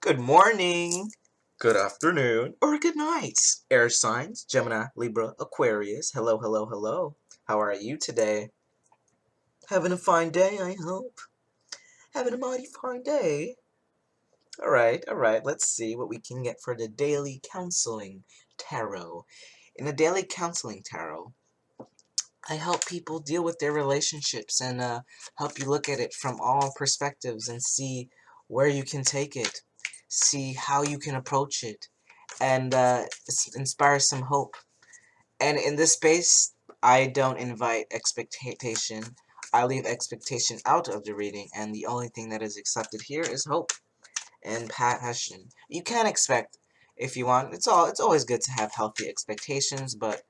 Good morning, good afternoon, or good night. Air signs, Gemini, Libra, Aquarius. Hello, hello, hello. How are you today? Having a fine day, I hope. Having a mighty fine day. Alright, let's see what we can get for the daily counseling tarot. In the daily counseling tarot, I help people deal with their relationships and help you look at it from all perspectives and see where you can take it, see how you can approach it, and inspire some hope. And in this space, I don't invite expectation. I leave expectation out of the reading, and the only thing that is accepted here is hope and passion. You can expect if you want. It's always good to have healthy expectations, but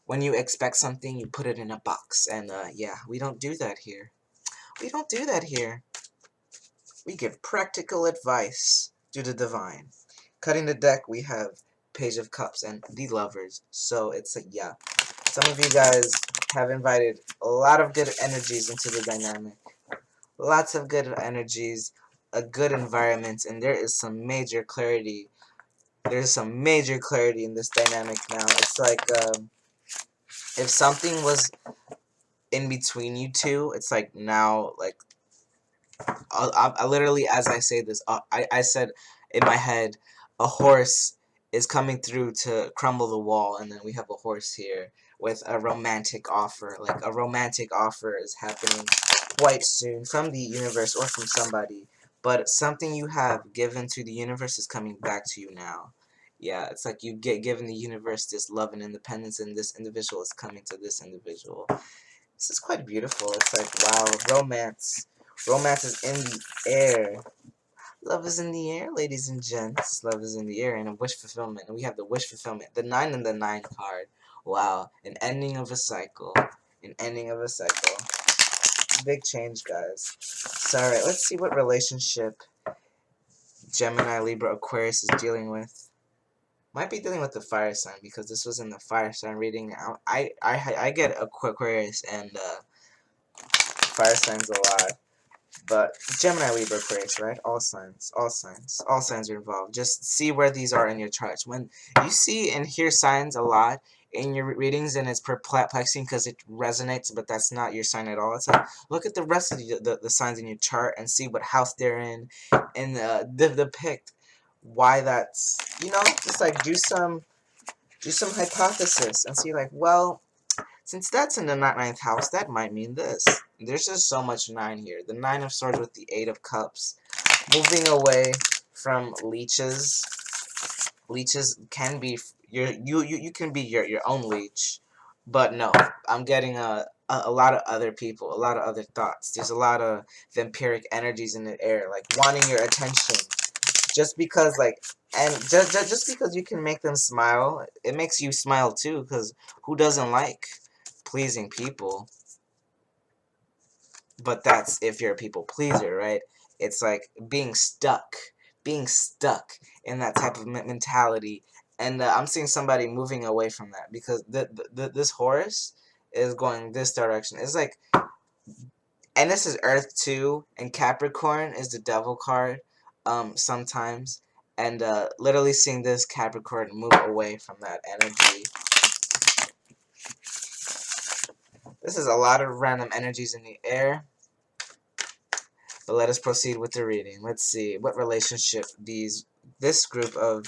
when you expect something, you put it in a box, and yeah, we don't do that here. We don't do that here. We give practical advice to the divine. Cutting the deck, we have Page of Cups and the Lovers. So it's like, yeah, some of you guys have invited a lot of good energies into the dynamic. Lots of good energies, a good environment, and there is some major clarity. There's some major clarity in this dynamic now. It's like if something was in between you two, it's like now, like, I literally, as I say this, I said in my head, a horse is coming through to crumble the wall, and then we have a horse here with a romantic offer. Like, a romantic offer is happening quite soon from the universe or from somebody, but something you have given to the universe is coming back to you now. Yeah, it's like you get given the universe this love and independence, and this individual is coming to this individual. This is quite beautiful. It's like, wow, romance. Romance is in the air. Love is in the air, ladies and gents. Love is in the air, and a wish fulfillment. And we have the wish fulfillment. The 9 and the 9 card. Wow, an ending of a cycle. An ending of a cycle. Big change, guys. So, alright, let's see what relationship Gemini, Libra, Aquarius is dealing with. Might be dealing with the fire sign, because this was in the fire sign reading. I get Aquarius and fire signs a lot. But Gemini, Libra, Aquarius, right? All signs are involved. Just see where these are in your charts. When you see and hear signs a lot in your readings, and it's perplexing because it resonates, but that's not your sign at all. It's like, look at the rest of the signs in your chart and see what house they're in, and depict why that's, just like do some hypothesis and see, like, well, since that's in the ninth house, that might mean this. There's just so much 9 here. The 9 of Swords with the 8 of Cups. Moving away from leeches. Leeches can be you can be your own leech, but no, I'm getting a lot of other people, a lot of other thoughts. There's a lot of vampiric energies in the air, like wanting your attention. Just because, like, and just because you can make them smile, it makes you smile too. Because who doesn't like pleasing people? But that's if you're a people pleaser, right? It's like being stuck in that type of mentality. And I'm seeing somebody moving away from that, because this horse is going this direction. It's like, and this is Earth too, and Capricorn is the devil card, sometimes. And literally seeing this Capricorn move away from that energy. This is a lot of random energies in the air. But let us proceed with the reading. Let's see what relationship this group of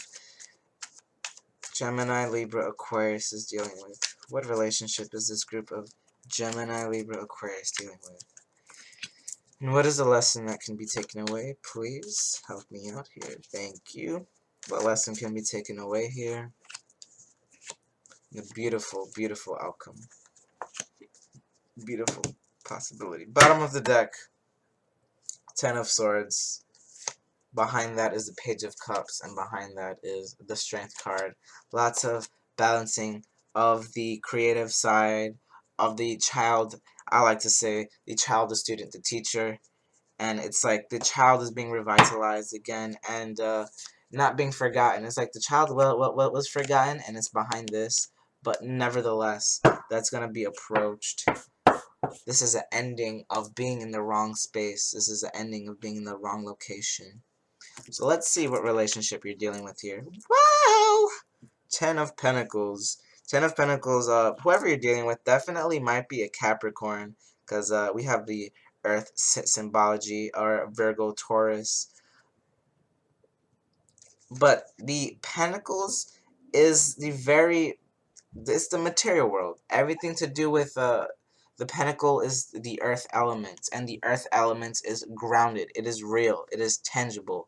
Gemini, Libra, Aquarius is dealing with. What relationship is this group of Gemini, Libra, Aquarius dealing with? And what is the lesson that can be taken away? Please help me out here. Thank you. What lesson can be taken away here? The beautiful, beautiful outcome. Beautiful possibility. Bottom of the deck. 10 of Swords. Behind that is the Page of Cups, and behind that is the Strength card. Lots of balancing of the creative side of the child. I like to say the child, the student, the teacher. And it's like the child is being revitalized again, and not being forgotten. It's like the child what was forgotten, and it's behind this. But nevertheless, that's going to be approached. This is an ending of being in the wrong space. This is an ending of being in the wrong location. So let's see what relationship you're dealing with here. Wow! Ten of Pentacles. Ten of Pentacles, whoever you're dealing with definitely might be a Capricorn, because we have the Earth symbology, or Virgo, Taurus. But the Pentacles is it's the material world. Everything to do with the pentacle is the earth element, and the earth element is grounded. It is real. It is tangible.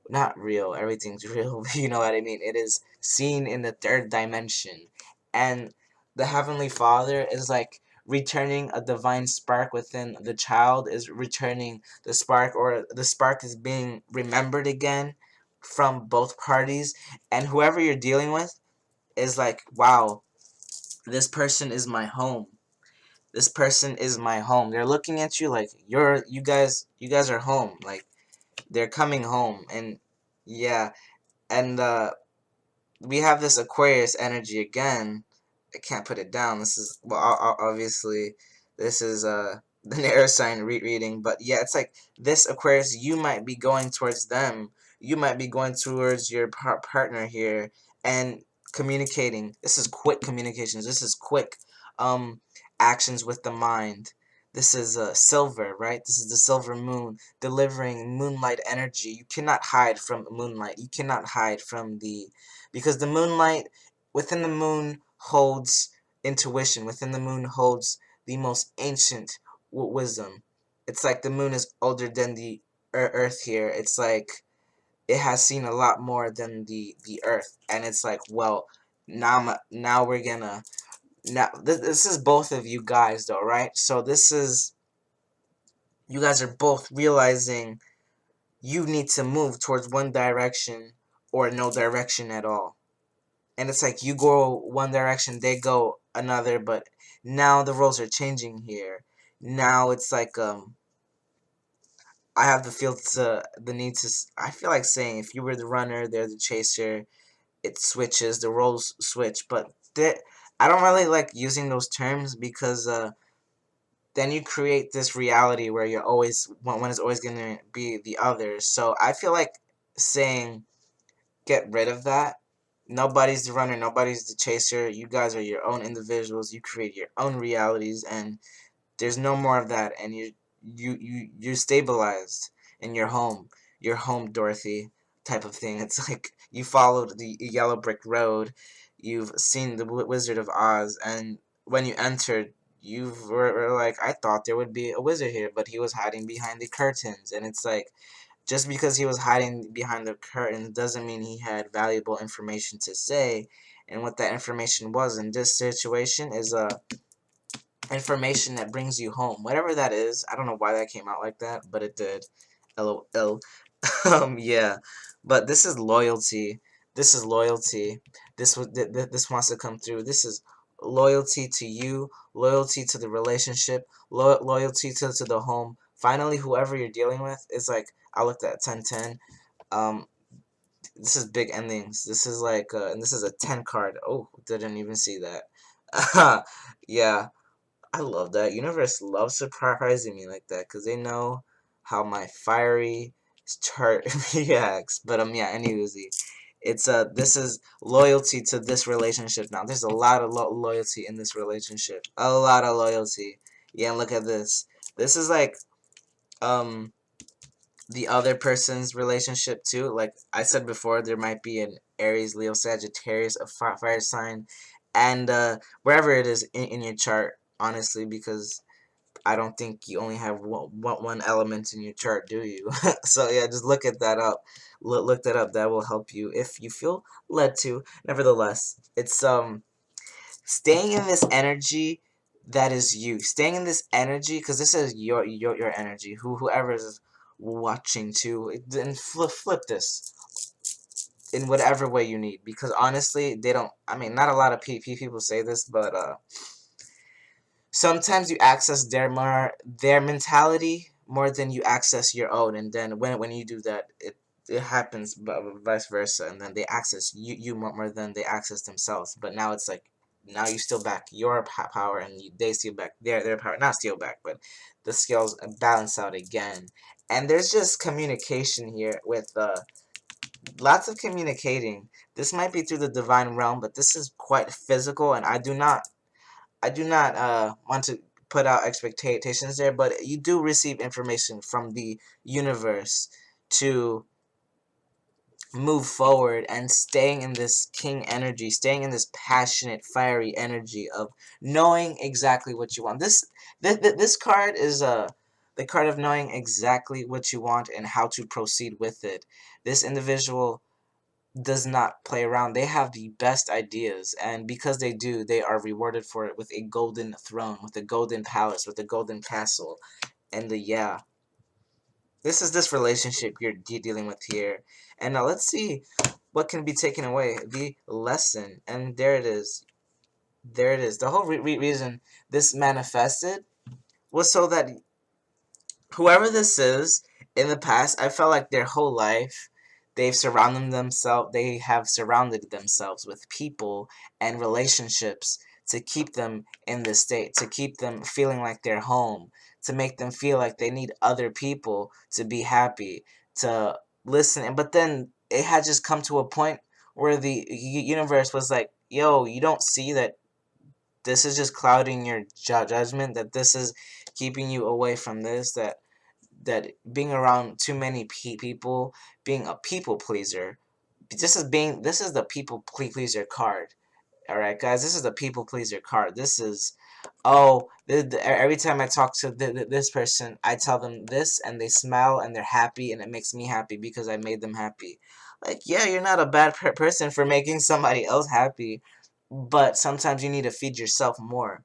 Not real. Everything's real. But you know what I mean. It is seen in the third dimension, and the Heavenly Father is like returning a divine spark within the child. Is returning the spark, or the spark is being remembered again from both parties, and whoever you're dealing with is like, wow, this person is my home. This person is my home. They're looking at you like you guys are home. Like they're coming home. And yeah, and we have this Aquarius energy again. I can't put it down. This is, well, obviously this is the air sign reading, but yeah, it's like this Aquarius, you might be going towards them. You might be going towards your partner here and communicating. This is quick communications. This is quick um actions with the mind. This is silver, right? This is the silver moon delivering moonlight energy. You cannot hide from moonlight. You cannot hide from because the moonlight, within the moon holds intuition. Within the moon holds the most ancient wisdom. It's like the moon is older than the earth here. It's like it has seen a lot more than the earth, and it's like, well, now we're gonna, now this is both of you guys though, right? So this is, you guys are both realizing you need to move towards one direction or no direction at all. And it's like you go one direction, they go another, but now the roles are changing here. Now it's like I have the need to, I feel like saying, if you were the runner, they're the chaser. It switches, the roles switch, but I don't really like using those terms, because then you create this reality where you're always, one is always gonna be the other. So I feel like saying, get rid of that. Nobody's the runner, nobody's the chaser. You guys are your own individuals. You create your own realities, and there's no more of that. And you're stabilized in your home. Your home, Dorothy, type of thing. It's like you followed the yellow brick road. You've seen the Wizard of Oz, and when you entered, you were like, I thought there would be a wizard here, but he was hiding behind the curtains. And it's like, just because he was hiding behind the curtain doesn't mean he had valuable information to say. And what that information was in this situation is information that brings you home. Whatever that is, I don't know why that came out like that, but it did. LOL. Yeah. But this is loyalty. This is loyalty. This wants to come through. This is loyalty to you, loyalty to the relationship, loyalty to the home. Finally, whoever you're dealing with is like, I looked at 1010. Um, this is big endings. This is like, and this is a 10 card. Oh, didn't even see that. Yeah, I love that. Universe loves surprising me like that, because they know how my fiery chart reacts. But yeah, anyways, it's this is loyalty to this relationship now. There's a lot of loyalty in this relationship. A lot of loyalty. Yeah, and look at this. This is like the other person's relationship too. Like I said before, there might be an Aries, Leo, Sagittarius, a fire sign, and wherever it is in your chart, honestly, because I don't think you only have one element in your chart, do you? So yeah, just look at that up. Look that up. That will help you if you feel led to. Nevertheless, it's staying in this energy that is you. Staying in this energy, because this is your energy. Whoever is watching too, then flip this in whatever way you need. Because honestly, they don't. I mean, not a lot of people say this, but sometimes you access their mentality more than you access your own, and then when you do that, it happens vice versa, and then they access you more than they access themselves. But now it's like, now you steal back your power, and they steal back their power. Not steal back, but the scales balance out again. And there's just communication here with lots of communicating. This might be through the divine realm, but this is quite physical, and I do not want to put out expectations there, but you do receive information from the universe to move forward and staying in this king energy, staying in this passionate, fiery energy of knowing exactly what you want. This card is the card of knowing exactly what you want and how to proceed with it. This individual does not play around. They have the best ideas, and because they do, they are rewarded for it with a golden throne, with a golden palace, with a golden castle. And yeah, this is this relationship you're dealing with here. And now let's see what can be taken away. The lesson. And there it is. There it is. The whole reason this manifested was so that whoever this is in the past, I felt like their whole life they have surrounded themselves with people and relationships to keep them in this state, to keep them feeling like they're home, to make them feel like they need other people to be happy, to listen. But then it had just come to a point where the universe was like, yo, you don't see that this is just clouding your judgment, that this is keeping you away from this, that being around too many people, being a people pleaser, this is the people pleaser card. All right, guys, this is the people pleaser card. This is, oh, every time I talk to this person, I tell them this, and they smile and they're happy, and it makes me happy because I made them happy. Like, yeah, you're not a bad person for making somebody else happy, but sometimes you need to feed yourself more.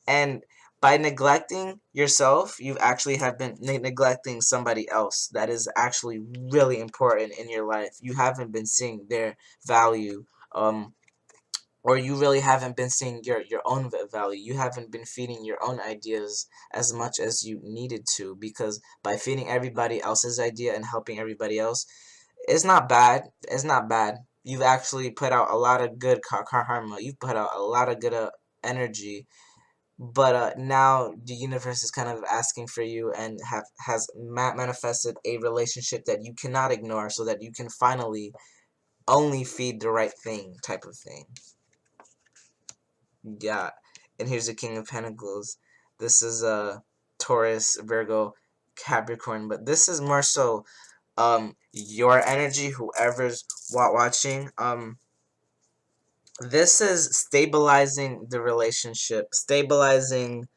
And by neglecting yourself, you actually have been neglecting somebody else that is actually really important in your life. You haven't been seeing their value, or you really haven't been seeing your own value. You haven't been feeding your own ideas as much as you needed to, because by feeding everybody else's idea and helping everybody else, it's not bad. It's not bad. You've actually put out a lot of good karma. You've put out a lot of good energy, but now the universe is kind of asking for you and has manifested a relationship that you cannot ignore, so that you can finally only feed the right thing, type of thing. Yeah. And here's the King of Pentacles. This is Taurus, Virgo, Capricorn, but this is more so your energy, whoever's watching. This is stabilizing the relationship, stabilizing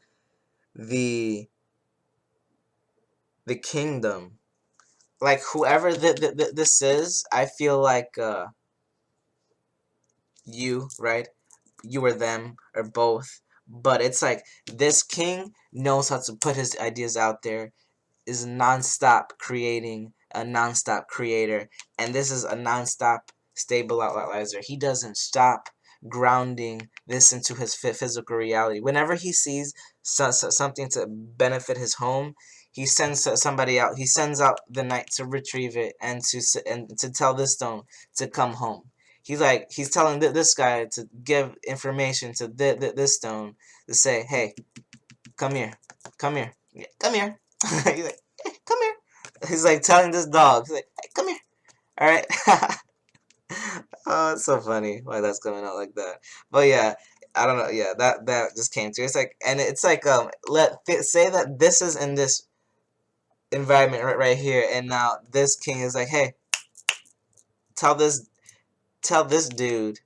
the kingdom. Like, whoever this is, I feel like you, right? You or them or both. But it's like this king knows how to put his ideas out there, is non-stop creating, a non-stop creator, and this is a non-stop stabilizer. He doesn't stop grounding this into his physical reality. Whenever he sees something to benefit his home, he sends somebody out. He sends out the knight to retrieve it and to tell this stone to come home. He's telling this guy to give information to this stone to say, hey, come here, come here, come here. He's like, hey, come here. He's like telling this dog, he's like, hey, come here. All right. Oh, it's so funny why that's coming out like that. But yeah, I don't know. Yeah, that just came to. It's like, and it's like say that this is in this environment right here, and now this king is like, hey, tell this dude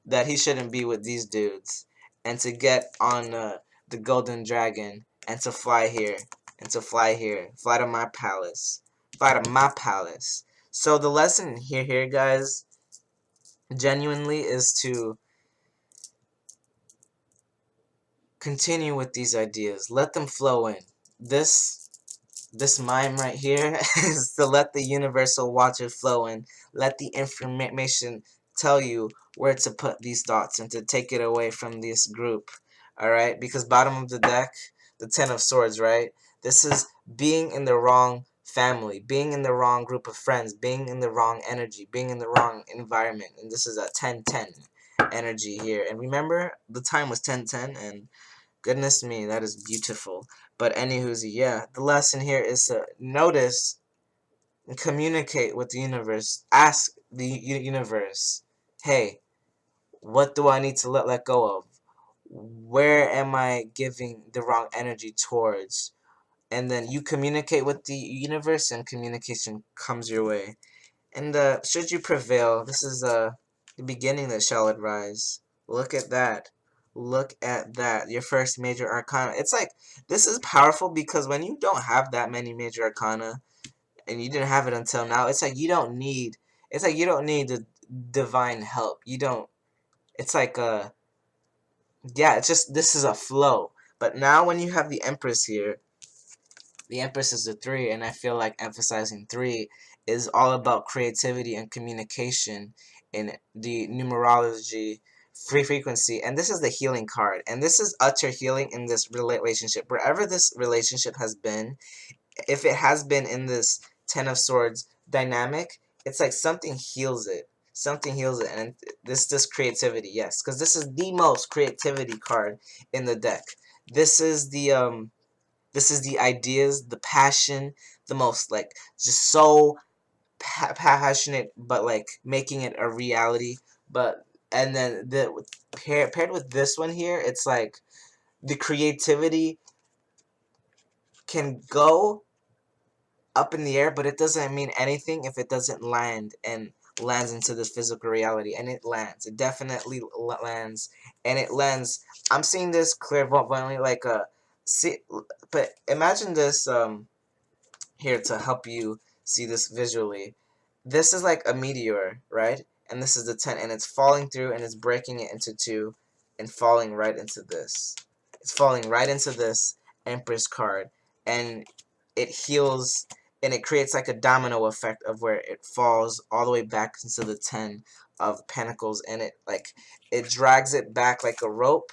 that he shouldn't be with these dudes, and to get on the golden dragon, and to fly here, and to fly here, fly to my palace, fly to my palace. So the lesson here, guys, genuinely is to continue with these ideas. Let them flow in. This mime right here is to let the universal water flow in. Let the information tell you where to put these thoughts and to take it away from this group. Alright? Because bottom of the deck, the Ten of Swords, right? This is being in the wrong family, being in the wrong group of friends, being in the wrong energy, being in the wrong environment. And this is a 10-10 energy here. And remember, the time was 10-10, and Goodness me, that is beautiful. But anywho's, yeah, the lesson here is to notice and communicate with the universe. Ask the universe, hey, what do I need to let go of? Where am I giving the wrong energy towards? And then you communicate with the universe, and communication comes your way. And should you prevail, this is the beginning that shall it rise. Look at that. Look at that. Your first major arcana. It's like, this is powerful because when you don't have that many major arcana, and you didn't have it until now, it's like you don't need, the divine help. You don't, it's like, yeah, it's just, this is a flow. But now when you have the Empress here, the Empress is the 3, and I feel like emphasizing 3 is all about creativity and communication in the numerology free frequency. And this is the healing card, and this is utter healing in this relationship. Wherever this relationship has been, if it has been in this Ten of Swords dynamic, it's like something heals it. Something heals it, and this creativity, yes, because this is the most creativity card in the deck. This is the ideas, the passion, the most, like, just so passionate, but like making it a reality. But and then paired with this one here, it's like the creativity can go up in the air, but it doesn't mean anything if it doesn't land and lands into this physical reality. And it lands. It definitely lands, and it lands. I'm seeing this clairvoyantly, like a see, but imagine this here to help you see this visually. This is like a meteor, right? And this is the 10, and it's falling through, and it's breaking it into 2 and falling right into this. It's falling right into this Empress card, and it heals, and it creates like a domino effect of where it falls all the way back into the 10 of Pentacles, and it drags it back like a rope,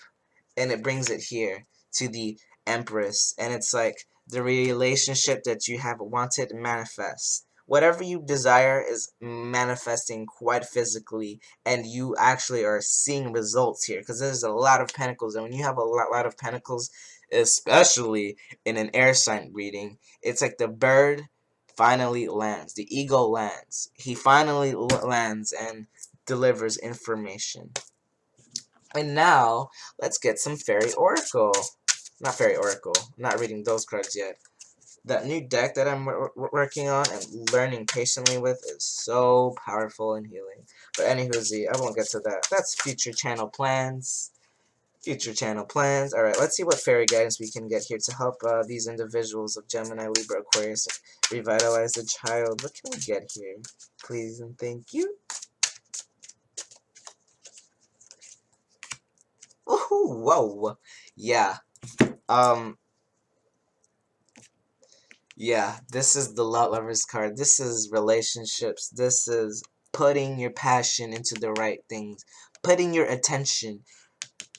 and it brings it here to the Empress, and it's like the relationship that you have wanted manifest. Whatever you desire is manifesting quite physically, and you actually are seeing results here, because there's a lot of pentacles, and when you have a lot of pentacles, especially in an air sign reading, it's like the bird finally lands, the eagle lands, he finally lands and delivers information. And now, let's get some Fairy Oracle. Not Fairy Oracle. I'm not reading those cards yet. That new deck that I'm working on and learning patiently with is so powerful and healing. But anywho, I won't get to that. That's future channel plans. Future channel plans. Alright, let's see what fairy guidance we can get here to help these individuals of Gemini, Libra, Aquarius revitalize the child. What can we get here? Please and thank you. Ooh, whoa. Yeah. Yeah, this is the Lovers card. This is relationships. This is putting your passion into the right things. Putting your attention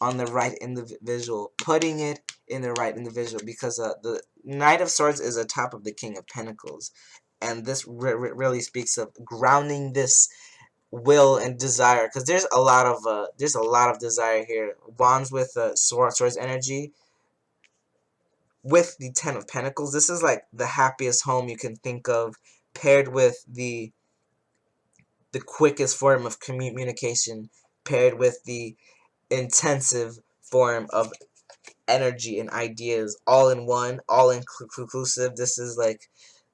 on the right individual. Putting it in the right individual. Because the Knight of Swords is atop of the King of Pentacles. And this really speaks of grounding this will and desire. Because there's a lot of desire here. Wands with swords energy. With the Ten of Pentacles, this is like the happiest home you can think of, paired with the quickest form of communication, paired with the intensive form of energy and ideas, all in one, all inclusive. This is like,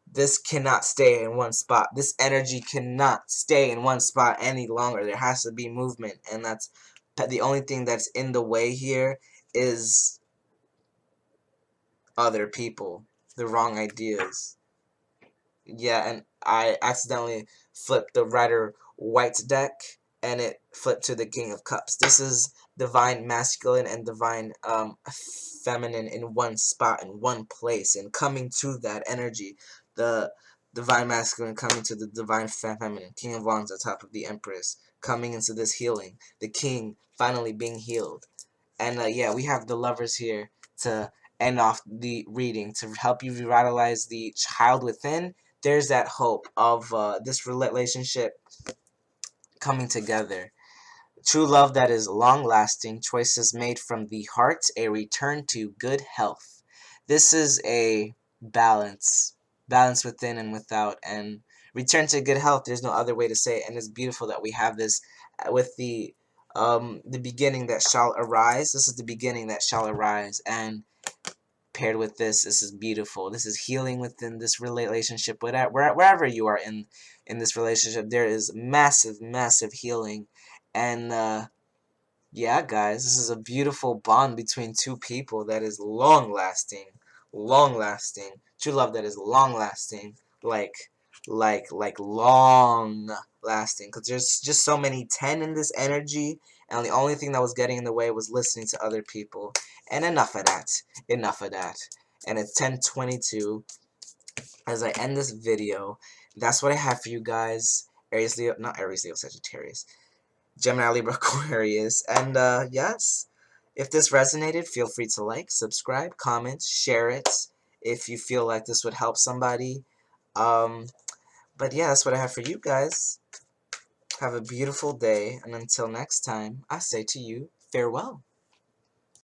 this cannot stay in one spot. This energy cannot stay in one spot any longer. There has to be movement, and that's the only thing that's in the way here is other people, the wrong ideas. Yeah, and I accidentally flipped the Rider White deck, and it flipped to the King of Cups. This is divine masculine and divine feminine in one spot, in one place, and coming to that energy. The divine masculine coming to the divine feminine. King of Wands atop of the Empress, coming into this healing. The King finally being healed. And yeah, we have the Lovers here to end off the reading, to help you revitalize the child within. There's that hope of this relationship coming together. True love that is long-lasting, choices made from the heart, a return to good health. This is a balance within and without, and return to good health. There's no other way to say it, and it's beautiful that we have this with the beginning that shall arise. This is the beginning that shall arise, and paired with this is beautiful. This is healing within this relationship. Wherever you are in this relationship, there is massive healing, and yeah, guys, this is a beautiful bond between two people that is long lasting. True love that is long lasting, like long lasting. Cause there's just so many 10 in this energy, and the only thing that was getting in the way was listening to other people. And enough of that. Enough of that. And it's 10:22 as I end this video. That's what I have for you guys. Aries, Leo, not Aries, Leo, Sagittarius. Gemini, Libra, Aquarius. And yes, if this resonated, feel free to like, subscribe, comment, share it if you feel like this would help somebody. But yeah, that's what I have for you guys. Have a beautiful day, and until next time, I say to you, farewell.